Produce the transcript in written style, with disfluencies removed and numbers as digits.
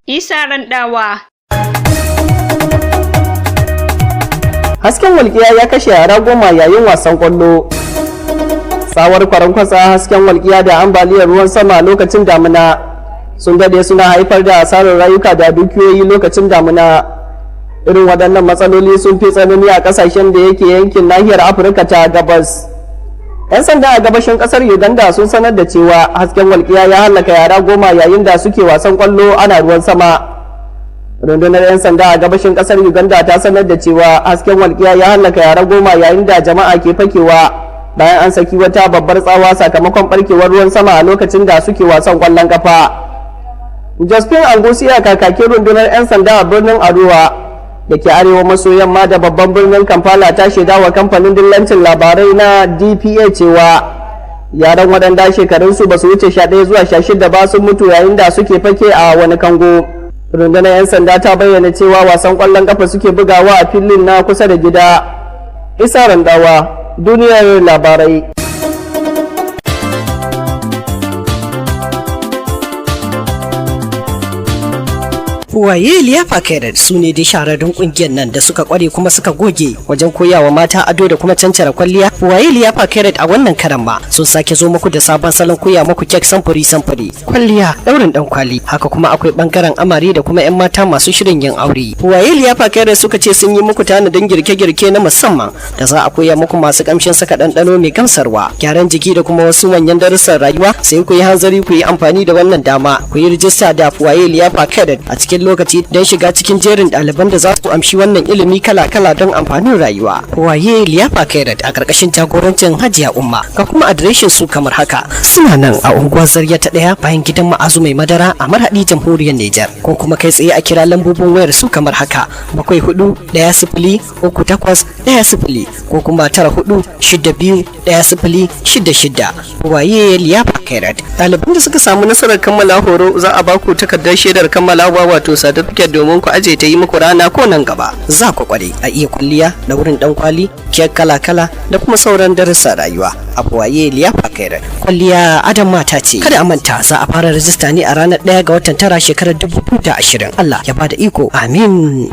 Isa Randawa. Hasken walƙiya ya kashe yara 10 yayin wasan ƙwallo. Tsawar kwarankwatsa, hasken walƙiya da ambaliyar ruwan sama lokacin damina sun dade suna haifar da asarar rayuka da dukiyoyi lokacin damina. Irin waɗannan matsaloli sun fi tsanani a ƙasashen da yake yankin nahiyar Afirka ta gabas. 'Yan sanda a gabashin ƙasar Uganda sun sanar da cewa hasken walƙiya ya hallaka yara 10 yayin da suke wasan ƙwallo ana ruwan sama. Rundunar 'yan sanda a gabashin ƙasar Uganda ta sanar da cewa hasken walƙiya ya hallaka yara 10 yayin da jama'a ke fakewa bayan an saki wata babbar tsawa sakamakon barkewar ruwan sama a lokacin da suke wasan ƙwallon kafa. Josephine Angusia, kakakin rundunar 'yan sanda a birnin Arua da ke arewa maso yamma da babban birnin Kampala, ta shaida wa kamfanin dillancin labarai na DPA cewa yaran waɗanda shekarunsu ba su wuce 11 zuwa 16 ba sun mutu yayin da suke fake a wani kango. Rundunar 'yan sanda ta bayyana cewa wasan ƙwallon kafa suke bugawa a filin na kusa da gida. Isa Randawa, duniyar labarai. Waye liyafa kairar su ne dai shahararrun kungiyar nan da suka kware kuma suka goge wajen koyawa mata ado da kuma cancara kwalliya. Waye liyafa kairar a wannan karan ma sun sake zo muku da sabon salon koya muku kek samfuri kwalliya, daurin dan kwali, haka kuma akwai bangaren amare da kuma yan mata masu shirin yin aure. Waye liyafa kairar suka ce sun yi muku tanadin girke-girke na musamman da za a koya muku masu kamshin saka ɗanɗano mai gamsarwa, gyaran jiki da kuma wasu manyan darussan rayuwa. Sai ku yi hanzari ku yi amfani da wannan dama ku yi rijista da waye liyafa kairar a cikin lokaci don shiga cikin jerin ɗaliban da za su amshi wannan ilimi kala-kala don amfanin rayuwa. Waye liyafa kairat a ƙarƙashin jagorancin Hajiya Umma. Ga kuma adireshin su kamar haka: suna nan a unguwar Zarya ta 1 bayan gidan Ma'azu mai madara a Marhaɗi, jamhuriyar Nijar, ko kuma kai tsaye a kira lambobin wayar su kamar haka: 74103810 ko kuma 94621066. Waye liyafa kairat. Ɗaliban da suka samu nasarar kammala horo za a baku takardar shaidar kammalawa, wato certificate, domin ku aje ta yi muku rana ko nan gaba. Za ku kware a iya kwalliya da wurin dan kwali, kek kala-kala da kuma sauran darussan rayuwa. Waye liyafa kairat, kwalliya adam mata ce. Kada a manta, za a fara rajista ne a ranar 1 ga watan 9 shekarar 2020. Allah ya bada iko, amin.